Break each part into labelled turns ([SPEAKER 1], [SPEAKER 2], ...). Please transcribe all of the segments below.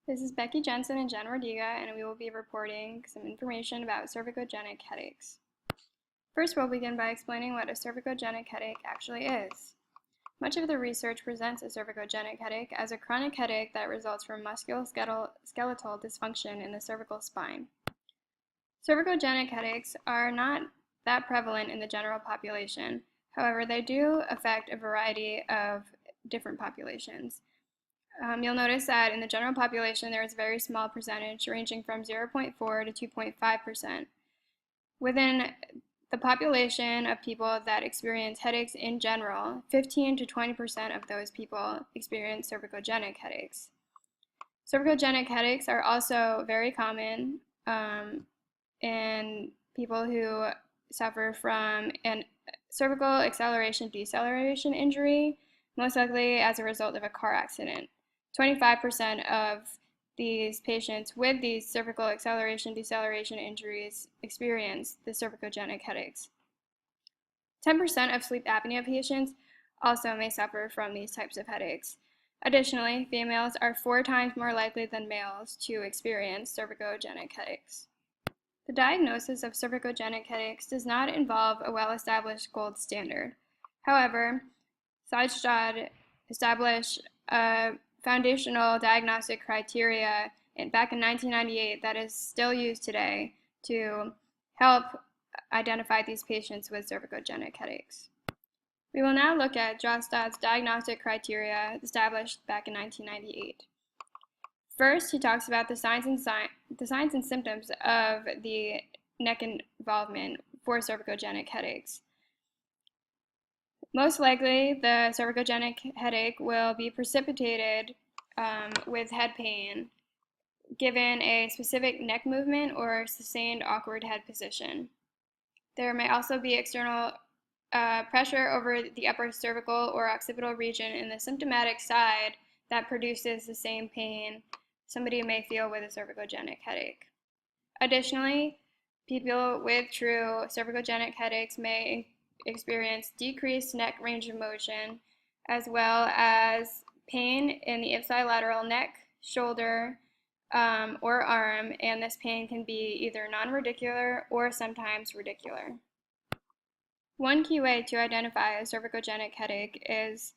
[SPEAKER 1] This is Becky Jensen and Jen Rodiga, and we will be reporting some information about cervicogenic headaches. First, we'll begin by explaining what a cervicogenic headache actually is. Much of the research presents a cervicogenic headache as a chronic headache that results from musculoskeletal dysfunction in the cervical spine. Cervicogenic headaches are not that prevalent in the general population. However, they do affect a variety of different populations. You'll notice that in the general population there is a very small percentage ranging from 0.4 to 2.5%. Within the population of people that experience headaches in general, 15 to 20% of those people experience cervicogenic headaches. Cervicogenic headaches are also very common in people who suffer from a cervical acceleration-deceleration injury, most likely as a result of a car accident. 25% of these patients with these cervical acceleration-deceleration injuries experience the cervicogenic headaches. 10% of sleep apnea patients also may suffer from these types of headaches. Additionally, females are 4 times more likely than males to experience cervicogenic headaches. The diagnosis of cervicogenic headaches does not involve a well-established gold standard. However, Seidstad established a foundational diagnostic criteria back in 1998 that is still used today to help identify these patients with cervicogenic headaches. We will now look at Jostad's diagnostic criteria established back in 1998. First, he talks about the signs and symptoms of the neck involvement for cervicogenic headaches. Most likely, the cervicogenic headache will be precipitated with head pain, given a specific neck movement or sustained awkward head position. There may also be external pressure over the upper cervical or occipital region in the symptomatic side that produces the same pain somebody may feel with a cervicogenic headache. Additionally, people with true cervicogenic headaches may experience decreased neck range of motion, as well as pain in the ipsilateral neck, shoulder, or arm, and this pain can be either non-radicular or sometimes radicular. One key way to identify a cervicogenic headache is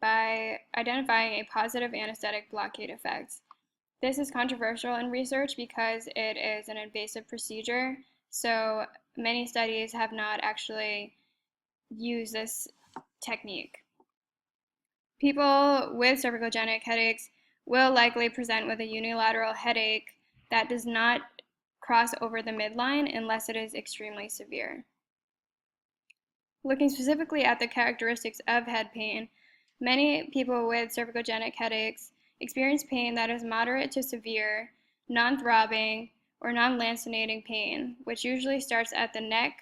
[SPEAKER 1] by identifying a positive anesthetic blockade effect. This is controversial in research because it is an invasive procedure, so many studies have not actually used this technique. People with cervicogenic headaches will likely present with a unilateral headache that does not cross over the midline unless it is extremely severe. Looking specifically at the characteristics of head pain, many people with cervicogenic headaches experience pain that is moderate to severe, non-throbbing, or non-lancinating pain, which usually starts at the neck,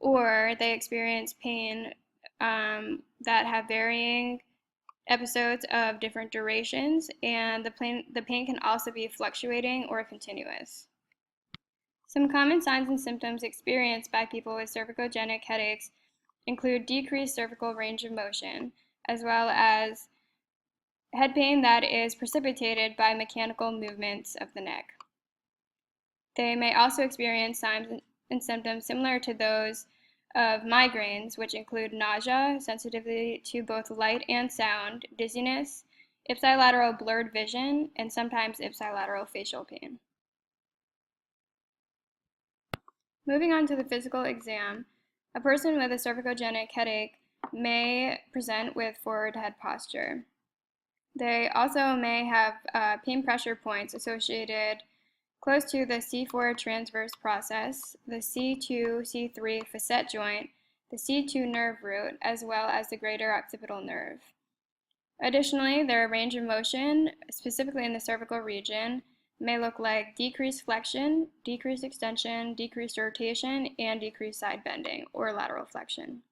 [SPEAKER 1] or they experience pain that have varying episodes of different durations, and the pain can also be fluctuating or continuous. Some common signs and symptoms experienced by people with cervicogenic headaches include decreased cervical range of motion, as well as head pain that is precipitated by mechanical movements of the neck. They may also experience signs and symptoms similar to those of migraines, which include nausea, sensitivity to both light and sound, dizziness, ipsilateral blurred vision, and sometimes ipsilateral facial pain. Moving on to the physical exam, a person with a cervicogenic headache may present with forward head posture. They also may have pain pressure points associated close to the C4 transverse process, the C2-C3 facet joint, the C2 nerve root, as well as the greater occipital nerve. Additionally, their range of motion, specifically in the cervical region, may look like decreased flexion, decreased extension, decreased rotation, and decreased side bending or lateral flexion.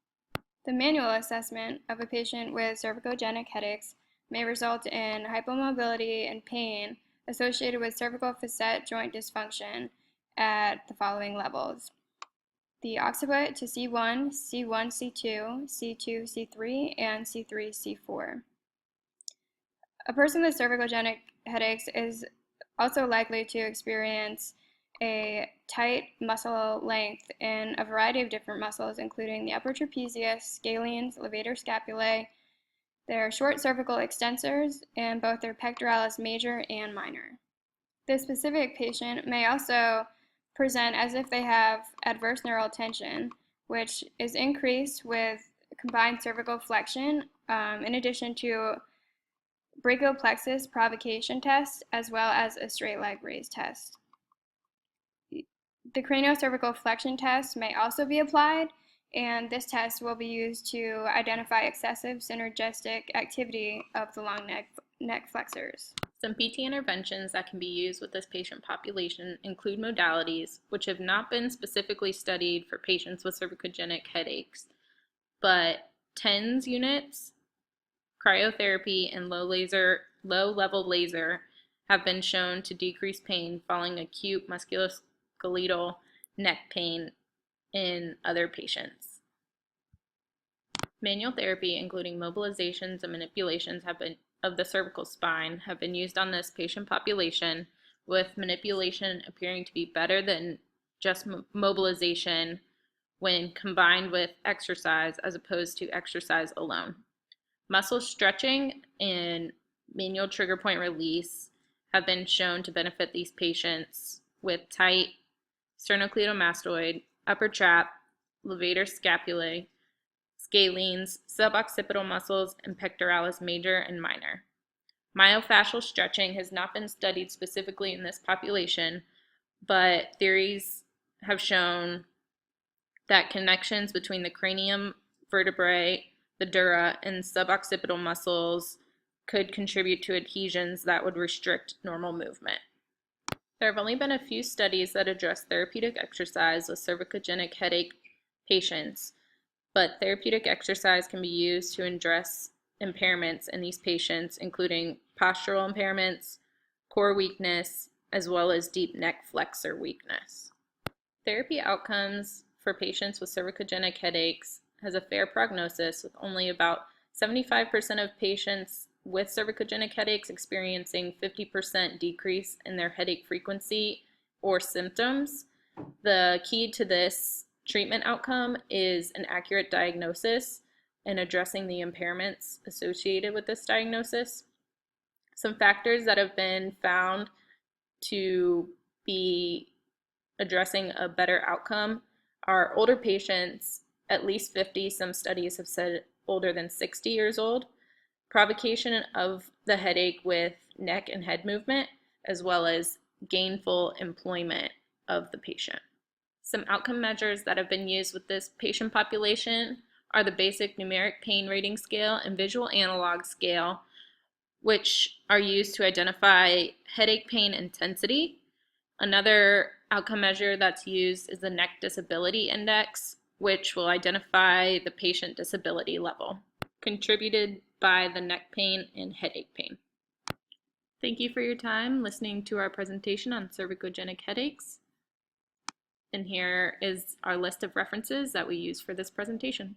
[SPEAKER 1] The manual assessment of a patient with cervicogenic headaches may result in hypomobility and pain associated with cervical facet joint dysfunction at the following levels: the occiput to C1, C1, C2, C2, C3, and C3, C4. A person with cervicogenic headaches is also likely to experience a tight muscle length in a variety of different muscles, including the upper trapezius, scalenes, levator scapulae, their short cervical extensors, and both their pectoralis major and minor. This specific patient may also present as if they have adverse neural tension, which is increased with combined cervical flexion, in addition to brachioplexus provocation test, as well as a straight leg raise test. The craniocervical flexion test may also be applied, and this test will be used to identify excessive synergistic activity of the long neck flexors.
[SPEAKER 2] Some PT interventions that can be used with this patient population include modalities which have not been specifically studied for patients with cervicogenic headaches, but TENS units, cryotherapy, and low-level laser have been shown to decrease pain following acute musculoskeletal neck pain in other patients. Manual therapy, including mobilizations and manipulations of the cervical spine, have been used on this patient population, with manipulation appearing to be better than just mobilization when combined with exercise as opposed to exercise alone. Muscle stretching and manual trigger point release have been shown to benefit these patients with tight sternocleidomastoid, upper trap, levator scapulae, scalenes, suboccipital muscles, and pectoralis major and minor. Myofascial stretching has not been studied specifically in this population, but theories have shown that connections between the cranium vertebrae, the dura, and suboccipital muscles could contribute to adhesions that would restrict normal movement. There have only been a few studies that address therapeutic exercise with cervicogenic headache patients, but therapeutic exercise can be used to address impairments in these patients, including postural impairments, core weakness, as well as deep neck flexor weakness. Therapy outcomes for patients with cervicogenic headaches has a fair prognosis, with only about 75% of patients with cervicogenic headaches experiencing 50% decrease in their headache frequency or symptoms. The key to this treatment outcome is an accurate diagnosis and addressing the impairments associated with this diagnosis. Some factors that have been found to be addressing a better outcome are older patients, at least 50, some studies have said older than 60 years old, provocation of the headache with neck and head movement, as well as gainful employment of the patient. Some outcome measures that have been used with this patient population are the basic numeric pain rating scale and visual analog scale, which are used to identify headache pain intensity. Another outcome measure that's used is the Neck Disability Index, which will identify the patient disability level, contributed by the neck pain and headache pain. Thank you for your time listening to our presentation on cervicogenic headaches. And here is our list of references that we use for this presentation.